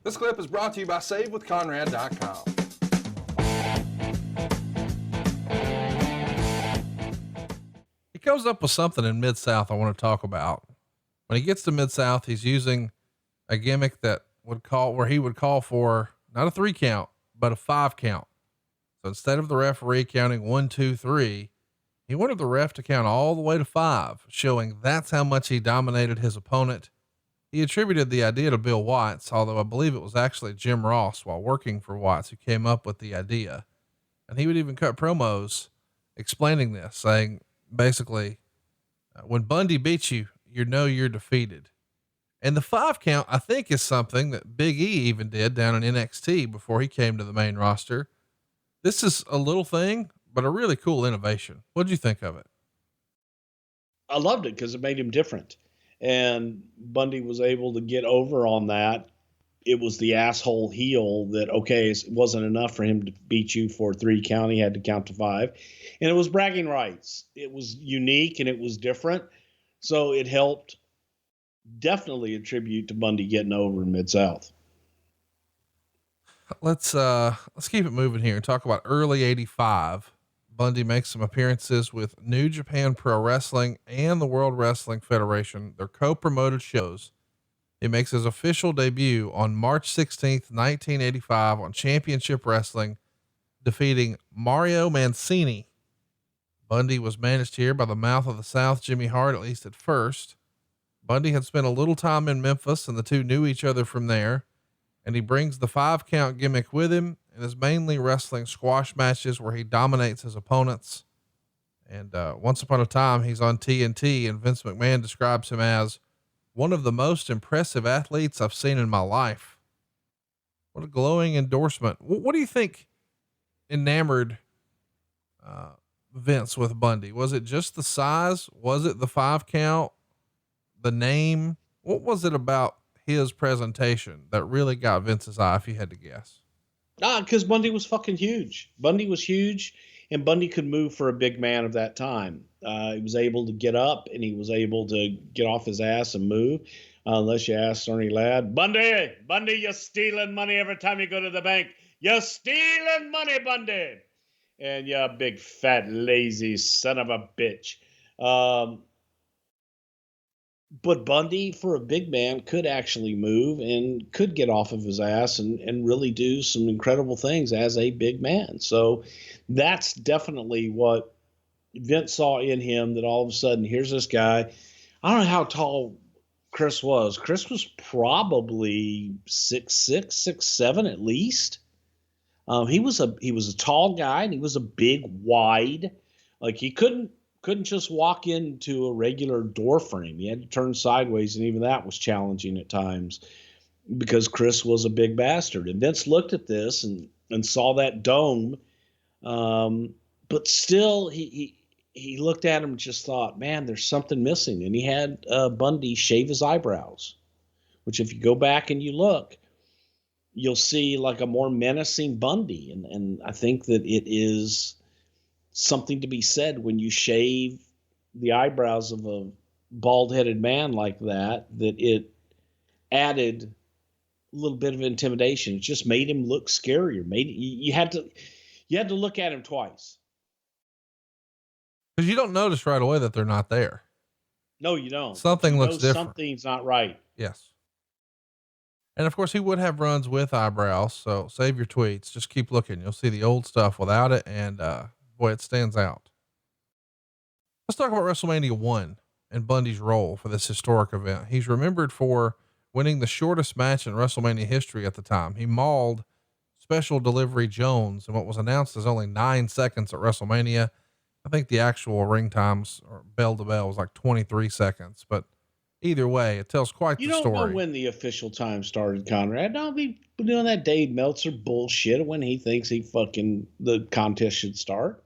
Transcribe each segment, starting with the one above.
This clip is brought to you by SaveWithConrad.com. He comes up with something in Mid-South I want to talk about. When he gets to Mid-South, he's using a gimmick that where he would call for not a 3 count, but a 5 count. So instead of the referee counting 1, 2, 3, he wanted the ref to count all the way to 5, showing that's how much he dominated his opponent. He attributed the idea to Bill Watts, although I believe it was actually Jim Ross while working for Watts who came up with the idea. And he would even cut promos explaining this, saying basically, when Bundy beats you, you know you're defeated. And the 5 count, I think, is something that Big E even did down in NXT before he came to the main roster. This is a little thing, but a really cool innovation. What'd you think of it? I loved it because it made him different. And Bundy was able to get over on that. It was the asshole heel that, okay, it wasn't enough for him to beat you for 3 count. He had to count to 5. And it was bragging rights. It was unique and it was different. So it helped definitely attribute to Bundy getting over in Mid-South. Let's keep it moving here and talk about early 85. Bundy makes some appearances with New Japan Pro Wrestling and the World Wrestling Federation, their co-promoted shows. He makes his official debut on March 16th, 1985 on Championship Wrestling, defeating Mario Mancini. Bundy was managed here by the Mouth of the South, Jimmy Hart, at least at first. Bundy had spent a little time in Memphis and the two knew each other from there. And he brings the 5 count gimmick with him and is mainly wrestling squash matches where he dominates his opponents. And, once upon a time he's on TNT and Vince McMahon describes him as one of the most impressive athletes I've seen in my life. What a glowing endorsement. What do you think enamored, Vince with Bundy? Was it just the size? Was it the 5 count, the name? What was it about his presentation that really got Vince's eye, if you had to guess? Because Bundy was fucking huge. Bundy was huge, and Bundy could move for a big man of that time. He was able to get up, and he was able to get off his ass and move. Unless you ask Ernie Ladd, Bundy, you're stealing money every time you go to the bank. You're stealing money, Bundy. And you big, fat, lazy son of a bitch. But Bundy, for a big man, could actually move and could get off of his ass and really do some incredible things as a big man. So that's definitely what Vince saw in him, that all of a sudden, here's this guy. I don't know how tall Chris was. Chris was probably 6'6", 6'7" at least. He was a tall guy, and he was a big, wide, like he couldn't just walk into a regular door frame. He had to turn sideways, and even that was challenging at times because Chris was a big bastard. And Vince looked at this and saw that dome. But still he looked at him and just thought, man, there's something missing. And he had Bundy shave his eyebrows, which if you go back and you look, you'll see like a more menacing Bundy. And I think that it is something to be said when you shave the eyebrows of a bald-headed man like that it added a little bit of intimidation. It just made him look scarier. You had to look at him twice. Cause you don't notice right away that they're not there. No, you don't. Something looks different. Something's not right. Yes. And of course he would have runs with eyebrows. So save your tweets. Just keep looking. You'll see the old stuff without it. And, boy, it stands out. Let's talk about WrestleMania 1 and Bundy's role for this historic event. He's remembered for winning the shortest match in WrestleMania history at the time. He mauled Special Delivery Jones in what was announced as only 9 seconds at WrestleMania. I think the actual ring times or bell to bell was like 23 seconds, but either way, it tells quite the story. You don't know when the official time started, Conrad. Don't be doing that Dave Meltzer bullshit when he thinks the contest should start.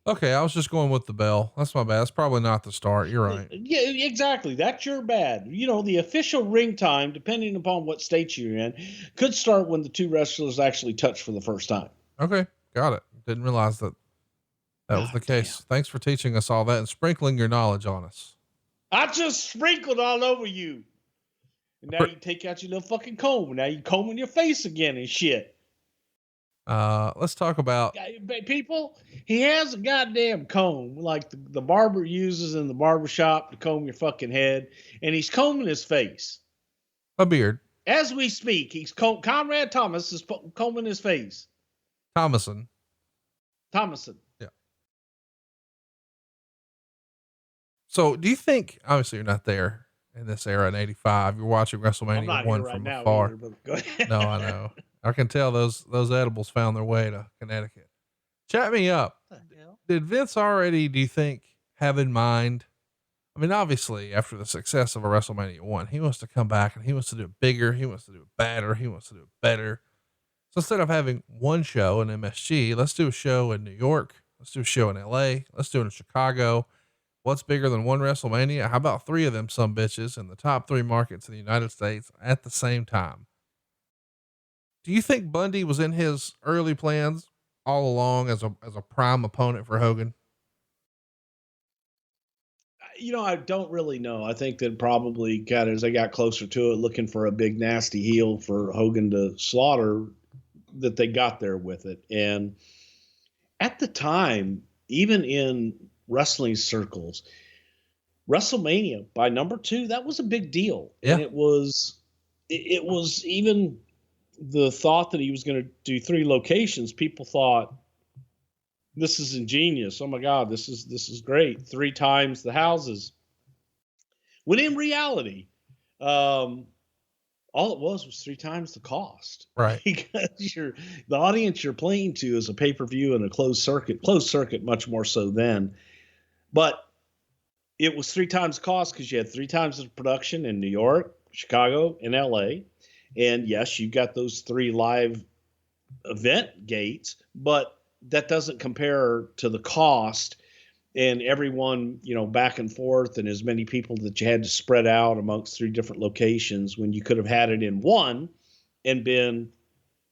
Okay. I was just going with the bell. That's my bad. That's probably not the start. You're right. Yeah, exactly. That's your bad. The official ring time, depending upon what state you're in, could start when the two wrestlers actually touch for the first time. Okay. Got it. Didn't realize that was the case. Damn. Thanks for teaching us all that and sprinkling your knowledge on us. I just sprinkled all over you. And now you take out your little fucking comb. And now you combing your face again and shit. Let's talk about people. He has a goddamn comb like the barber uses in the barber shop to comb your fucking head, and he's combing his face. a beard. As we speak, Conrad Thomas is combing his face. Thomason. Yeah. So do you think, obviously you're not there in this era in 85, you're watching WrestleMania 1 from afar. Either, but go ahead. No, I know. I can tell those edibles found their way to Connecticut. Chat me up. Did Vince already, do you think, have in mind? I mean, obviously, after the success of a WrestleMania 1, he wants to come back and he wants to do it bigger. He wants to do it better. He wants to do it better. So instead of having one show in MSG, let's do a show in New York. Let's do a show in LA. Let's do it in Chicago. What's bigger than one WrestleMania? How about 3 of them some bitches in the top 3 markets in the United States at the same time? Do you think Bundy was in his early plans all along as a prime opponent for Hogan? I don't really know. I think that probably got, as they got closer to it, looking for a big nasty heel for Hogan to slaughter, that they got there with it. And at the time, even in wrestling circles, WrestleMania by number 2, that was a big deal. Yeah. And it was even the thought that he was going to do 3 locations. People thought, this is ingenious. Oh my God, this is great. 3 times the houses. When in reality, all it was 3 times the cost. Right. Because the audience you're playing to is a pay-per-view and a closed circuit much more so then. But it was 3 times the cost because you had 3 times the production in New York, Chicago, and LA. And yes, you got those 3 live event gates, but that doesn't compare to the cost and everyone, back and forth, and as many people that you had to spread out amongst 3 different locations when you could have had it in one and been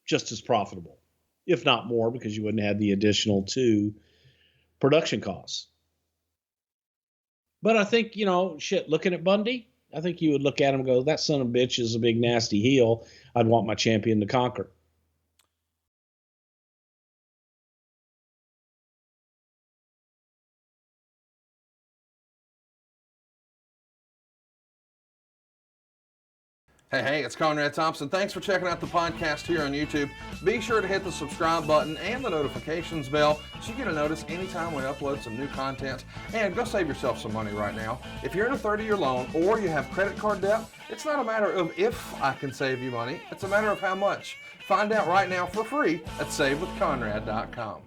just as profitable, if not more, because you wouldn't have the additional 2 production costs. But I think, looking at Bundy, I think you would look at him and go, that son of a bitch is a big nasty heel. I'd want my champion to conquer. Hey, it's Conrad Thompson. Thanks for checking out the podcast here on YouTube. Be sure to hit the subscribe button and the notifications bell so you get a notice anytime we upload some new content. And go save yourself some money right now. If you're in a 30-year loan or you have credit card debt, it's not a matter of if I can save you money. It's a matter of how much. Find out right now for free at SaveWithConrad.com.